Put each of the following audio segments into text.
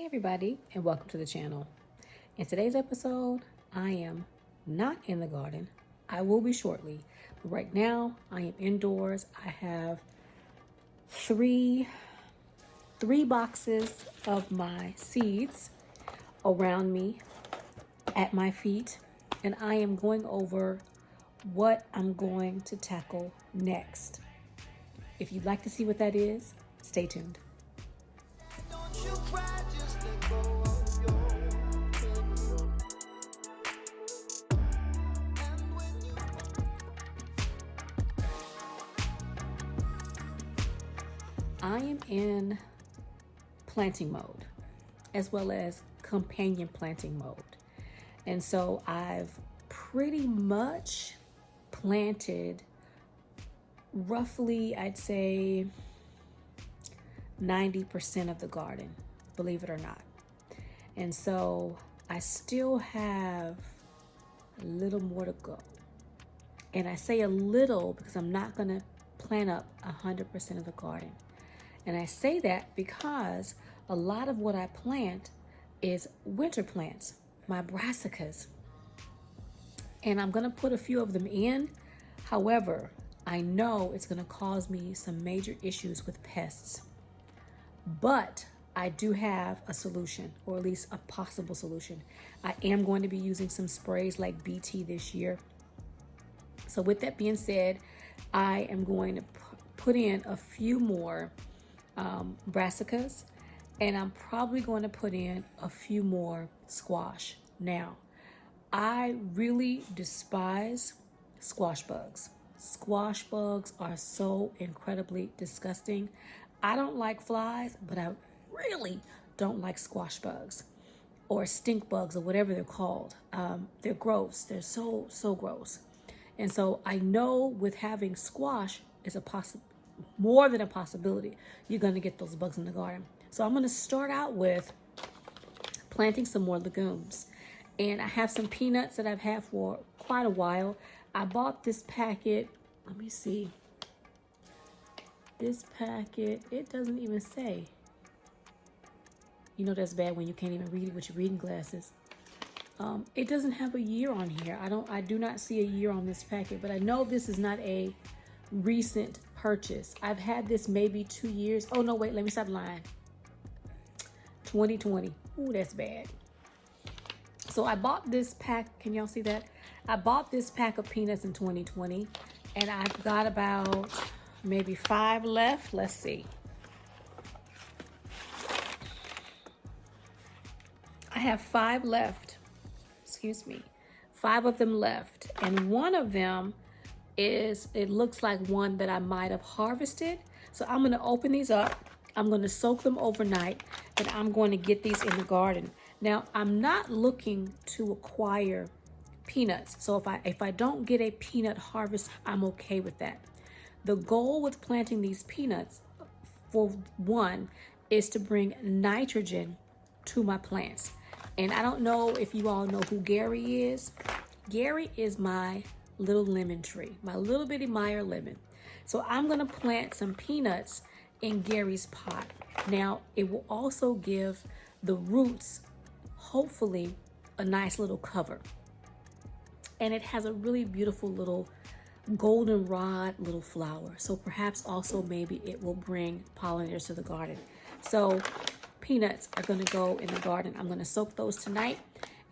Everybody, and welcome to the channel. In today's episode, I am not in the garden. I will be shortly, but right now I am indoors. I have three boxes of my seeds around me at my feet, and I am going over what I'm going to tackle next. If you'd like to see what that is, stay tuned. I am in planting mode as well as companion planting mode. And so I've pretty much planted roughly, I'd say 90% of the garden, believe it or not. And so I still have a little more to go. And I say a little because I'm not going to plant up 100% of the garden. And I say that because a lot of what I plant is winter plants, my brassicas. And I'm going to put a few of them in. However, I know it's going to cause me some major issues with pests. But I do have a solution, or at least a possible solution. I am going to be using some sprays like BT this year. So with that being said, I am going to put in a few more brassicas, and I'm probably going to put in a few more squash. Now, I really despise squash bugs. Squash bugs are so incredibly disgusting. I don't like flies, but I really don't like squash bugs or stink bugs or whatever they're called. They're gross. They're so gross. And so I know with having squash is more than a possibility, you're going to get those bugs in the garden. So I'm going to start out with planting some more legumes. And I have some peanuts that I've had for quite a while. I bought this packet. Let me see. This packet, it doesn't even say. You know that's bad when you can't even read it with your reading glasses. It doesn't have a year on here. I do not see a year on this packet, but I know this is not a recent purchase. I've had this maybe 2 years. Oh no, wait, let me stop lying. 2020. Ooh, that's bad. So I bought this pack. Can y'all see that? I bought this pack of peanuts in 2020, and I've got about maybe 5 left. Let's see. I have 5 left. Excuse me. 5 of them left, and one of them it looks like one that I might have harvested. So I'm going to open these up. I'm going to soak them overnight, and I'm going to get these in the garden. Now, I'm not looking to acquire peanuts. So if I don't get a peanut harvest, I'm okay with that. The goal with planting these peanuts, for one, is to bring nitrogen to my plants. And I don't know if you all know who Gary is. Gary is my little lemon tree, my little bitty Meyer lemon. So I'm going to plant some peanuts in Gary's pot. Now, it will also give the roots, hopefully, a nice little cover. And it has a really beautiful little goldenrod little flower. So perhaps also maybe it will bring pollinators to the garden. So peanuts are going to go in the garden. I'm going to soak those tonight,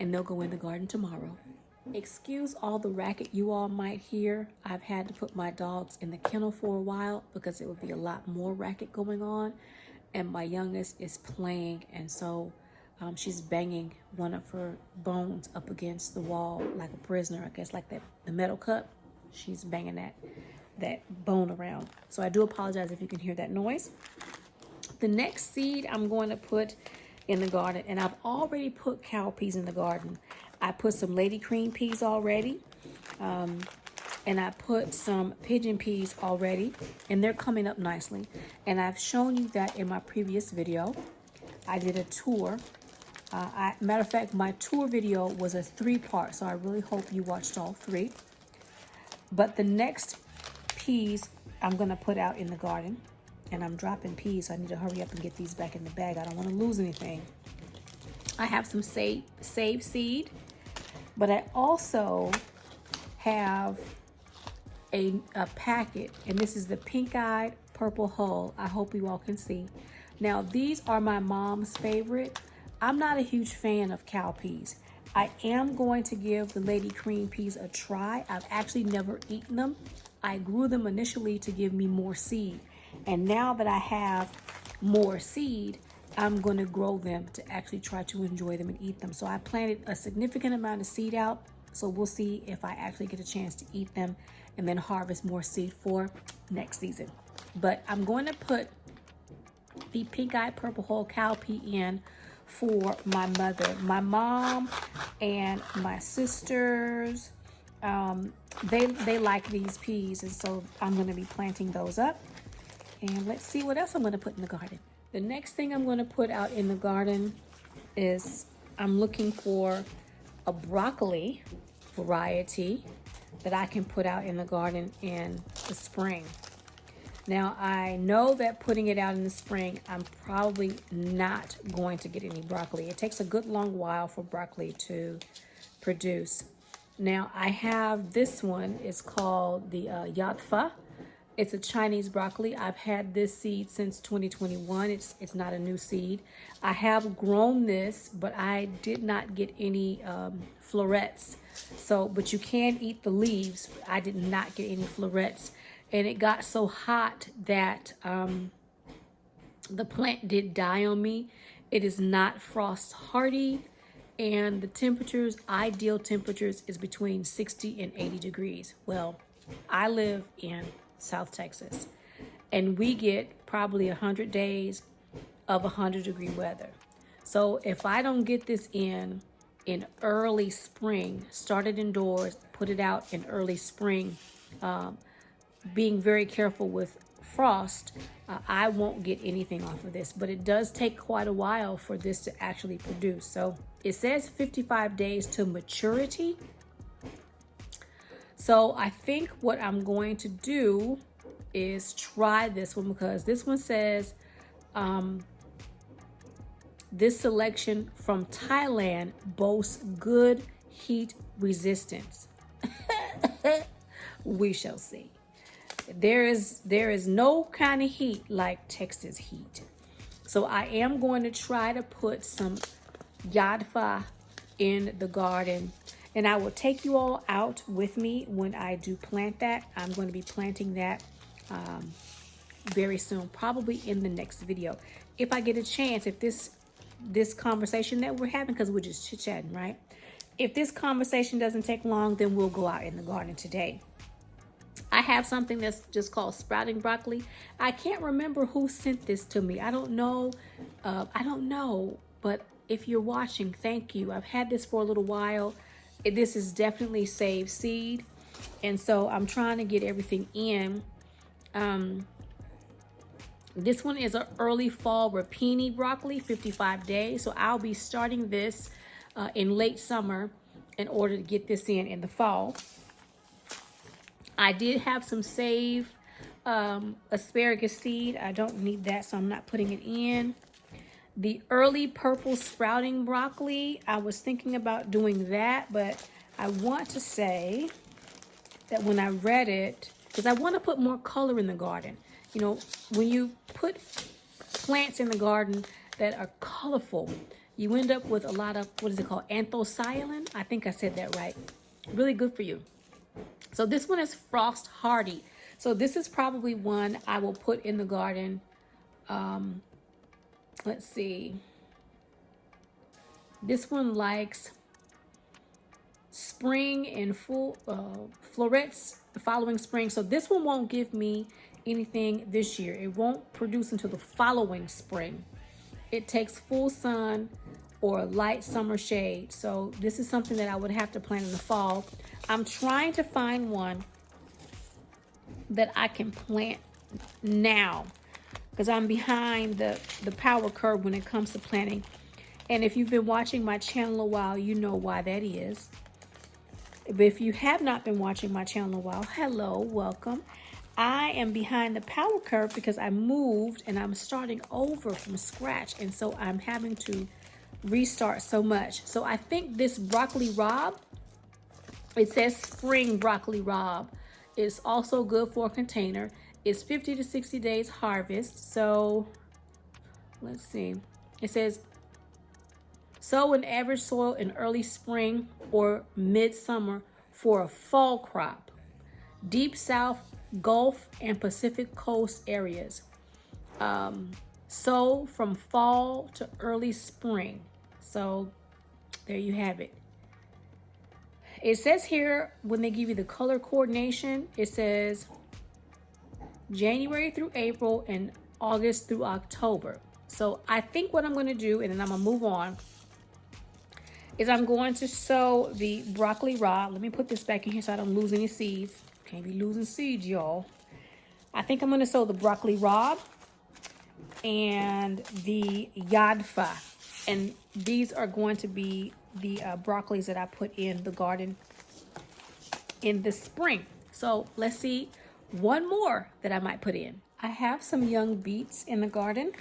and they'll go in the garden tomorrow. Excuse all the racket you all might hear. I've had to put my dogs in the kennel for a while because it would be a lot more racket going on. And my youngest is playing, and so she's banging one of her bones up against the wall like a prisoner, I guess, like the metal cup. She's banging that bone around. So I do apologize if you can hear that noise. The next seed I'm going to put in the garden, and I've already put cowpeas in the garden. I put some lady cream peas already, and I put some pigeon peas already, and they're coming up nicely. And I've shown you that in my previous video. I did a tour. Matter of fact, my tour video was a 3-part, so I really hope you watched all 3. But the next peas I'm going to put out in the garden, and I'm dropping peas, so I need to hurry up and get these back in the bag. I don't want to lose anything. I have some save seed, but I also have a packet, and this is the pink-eyed purple hull. I hope you all can see. Now, these are my mom's favorite. I'm not a huge fan of cowpeas. I am going to give the lady green peas a try. I've actually never eaten them. I grew them initially to give me more seed. And now that I have more seed, I'm going to grow them to actually try to enjoy them and eat them. So I planted a significant amount of seed out. So we'll see if I actually get a chance to eat them and then harvest more seed for next season. But I'm going to put the pink-eyed purple hull cowpea in for my mother. My mom and my sisters, they like these peas, and so I'm going to be planting those up. And let's see what else I'm going to put in the garden. The next thing I'm going to put out in the garden is I'm looking for a broccoli variety that I can put out in the garden in the spring. Now, I know that putting it out in the spring, I'm probably not going to get any broccoli. It takes a good long while for broccoli to produce. Now, I have this one. It's called the Yatfa. It's a Chinese broccoli. I've had this seed since 2021. It's not a new seed. I have grown this, but I did not get any florets. So, but you can eat the leaves. I did not get any florets. And it got so hot that the plant did die on me. It is not frost hardy, and the temperatures, ideal temperatures, is between 60 and 80 degrees. Well, I live in South Texas, and we get probably 100 days of 100-degree weather. So if I don't get this in early spring, start it indoors, put it out in early spring, being very careful with frost, I won't get anything off of this. But it does take quite a while for this to actually produce. So it says 55 days to maturity. So I think what I'm going to do is try this one, because this one says this selection from Thailand boasts good heat resistance. We shall see. There is no kind of heat like Texas heat. So I am going to try to put some Yatfa in the garden, and I will take you all out with me when I do plant that. I'm going to be planting that very soon, probably in the next video. If I get a chance, if this conversation that we're having, because we're just chit-chatting, right? If this conversation doesn't take long, then we'll go out in the garden today. I have something that's just called sprouting broccoli. I can't remember who sent this to me. I don't know, but if you're watching, thank you. I've had this for a little while. This is definitely saved seed, and so I'm trying to get everything in. This one is an early fall rapini broccoli, 55 days. So I'll be starting this in late summer in order to get this in the fall. I did have some saved asparagus seed. I don't need that, so I'm not putting it in. The early purple sprouting broccoli, I was thinking about doing that, but I want to say that when I read it, because I want to put more color in the garden. You know, when you put plants in the garden that are colorful, you end up with a lot of, what is it called, anthocyanin? I think I said that right. Really good for you. So this one is frost hardy. So this is probably one I will put in the garden. Let's see. This one likes spring and full florets the following spring. So this one won't give me anything this year. It won't produce until the following spring. It takes full sun or light summer shade. So this is something that I would have to plant in the fall. I'm trying to find one that I can plant now, because I'm behind the power curve when it comes to planting. And if you've been watching my channel a while, you know why that is. But if you have not been watching my channel a while, hello, welcome. I am behind the power curve because I moved and I'm starting over from scratch. And so I'm having to restart so much. So I think this broccoli rabe, it says spring broccoli rabe, is also good for a container. It's 50 to 60 days harvest. So let's see. It says sow in average soil in early spring or midsummer for a fall crop. Deep South, Gulf, and Pacific Coast areas. Sow from fall to early spring. So there you have it. It says here, when they give you the color coordination, it says January through April and August through October. So I think what I'm going to do, and then I'm going to move on, is I'm going to sow the broccoli rabe. Let me put this back in here so I don't lose any seeds. Can't be losing seeds, y'all. I think I'm going to sow the broccoli rabe and the yadfa. And these are going to be the broccolis that I put in the garden in the spring. So let's see one more that I might put in. I have some young beets in the garden.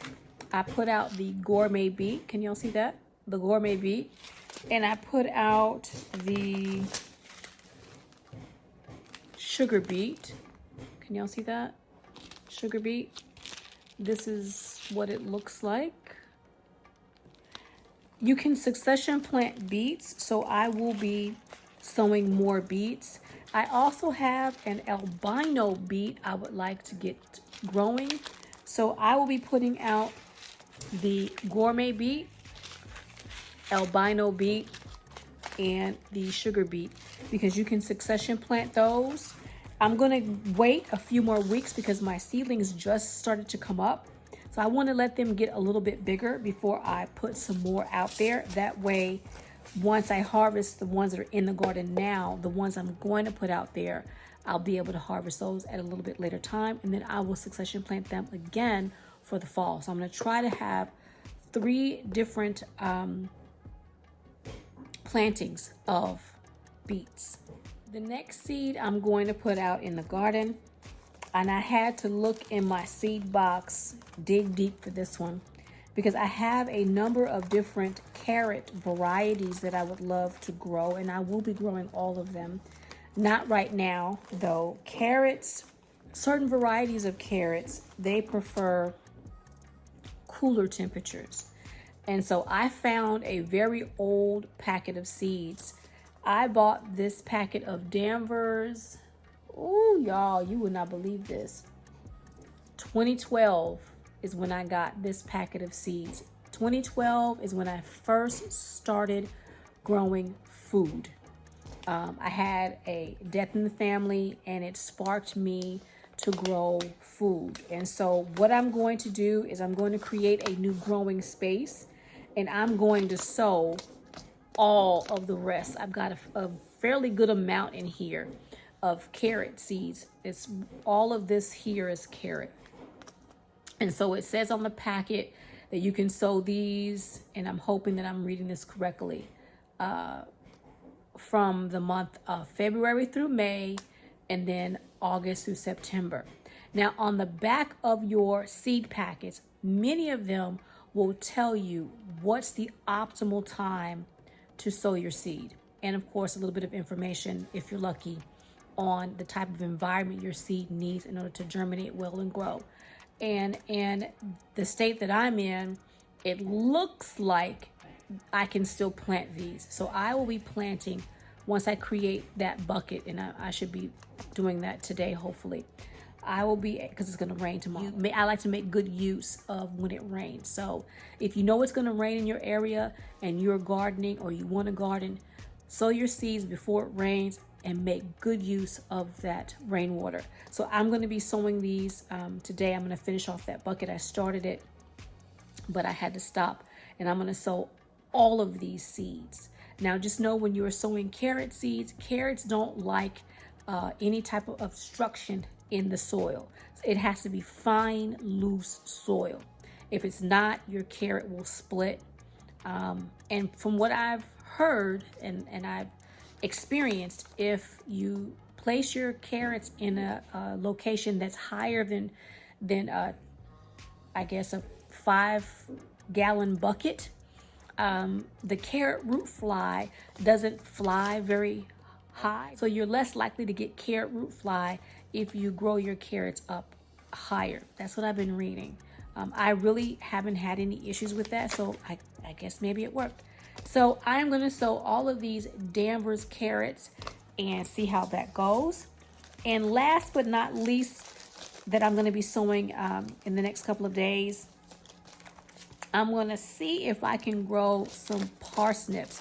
I put out the gourmet beet. Can y'all see that? The gourmet beet. And I put out the sugar beet. Can y'all see that? Sugar beet. This is what it looks like. You can succession plant beets, so I will be sowing more beets. I also have an albino beet I would like to get growing. So I will be putting out the gourmet beet, albino beet, and the sugar beet, because you can succession plant those. I'm gonna wait a few more weeks because my seedlings just started to come up. So I want to let them get a little bit bigger before I put some more out there. That way, once I harvest the ones that are in the garden now, the ones I'm going to put out there, I'll be able to harvest those at a little bit later time. And then I will succession plant them again for the fall. So I'm going to try to have 3 different plantings of beets. The next seed I'm going to put out in the garden, and I had to look in my seed box, dig deep for this one, because I have a number of different carrot varieties that I would love to grow, and I will be growing all of them. Not right now, though. Carrots, certain varieties of carrots, they prefer cooler temperatures. And so I found a very old packet of seeds. I bought this packet of Danvers. Oh, y'all, you would not believe this. 2012 is when I got this packet of seeds. 2012 is when I first started growing food. I had a death in the family, and it sparked me to grow food. And so what I'm going to do is I'm going to create a new growing space, and I'm going to sow all of the rest. I've got a fairly good amount in here of carrot seeds. It's all of this here is carrot. And so it says on the packet that you can sow these, and I'm hoping that I'm reading this correctly, from the month of February through May, and then August through September. Now on the back of your seed packets, many of them will tell you what's the optimal time to sow your seed. And of course, a little bit of information, if you're lucky, on the type of environment your seed needs in order to germinate well and grow. And in the state that I'm in, it looks like I can still plant these. So I will be planting once I create that bucket, and I should be doing that today, hopefully. I will be, because it's going to rain tomorrow. I like to make good use of when it rains. So if you know it's going to rain in your area and you're gardening or you want to garden, sow your seeds before it rains and make good use of that rainwater. So I'm going to be sowing these today. I'm going to finish off that bucket. I started it, but I had to stop, and I'm going to sow all of these seeds. Now just know, when you're sowing carrot seeds, carrots don't like any type of obstruction in the soil. It has to be fine, loose soil. If it's not, your carrot will split. And from what I've heard and I've experienced, if you place your carrots in a location that's higher than I guess a 5-gallon bucket, the carrot root fly doesn't fly very high. So you're less likely to get carrot root fly if you grow your carrots up higher. That's what I've been reading. I really haven't had any issues with that, so I guess maybe it worked. So I'm going to sow all of these Danvers carrots and see how that goes. And last but not least, that I'm going to be sowing in the next couple of days, I'm going to see if I can grow some parsnips.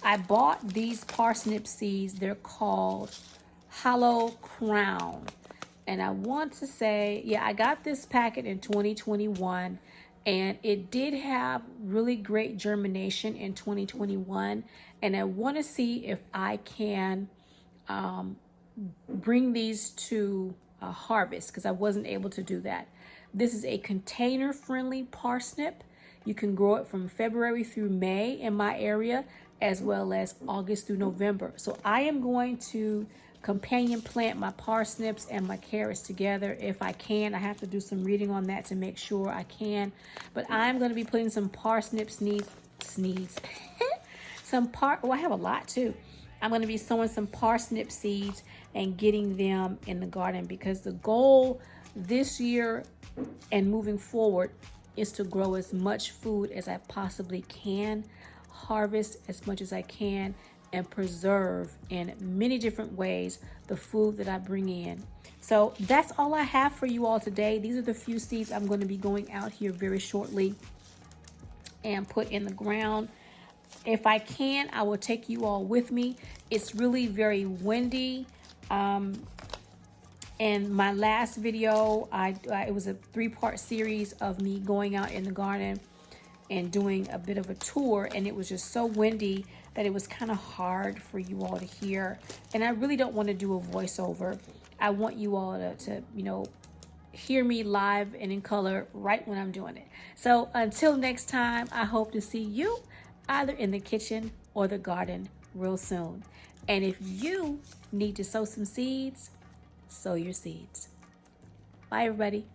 I bought these parsnip seeds. They're called Hollow Crown. And I want to say, yeah, I got this packet in 2021, and it did have really great germination in 2021. And I want to see if I can bring these to harvest, because I wasn't able to do that. This is a container-friendly parsnip. You can grow it from February through May in my area, as well as August through November. So I am going to companion plant my parsnips and my carrots together if I can. I have to do some reading on that to make sure I can. But I'm going to be putting some parsnip seeds. Well, I have a lot too. I'm going to be sowing some parsnip seeds and getting them in the garden, because the goal this year and moving forward is to grow as much food as I possibly can, harvest as much as I can, and preserve in many different ways the food that I bring in. So that's all I have for you all today. These are the few seeds I'm going to be going out here very shortly and put in the ground. If I can, I will take you all with me. It's really very windy. And my last video, it was a 3-part series of me going out in the garden and doing a bit of a tour, and it was just so windy that it was kind of hard for you all to hear. And I really don't want to do a voiceover. I want you all to hear me live and in color right when I'm doing it. So until next time, I hope to see you either in the kitchen or the garden real soon. And if you need to sow some seeds, sow your seeds. Bye, everybody.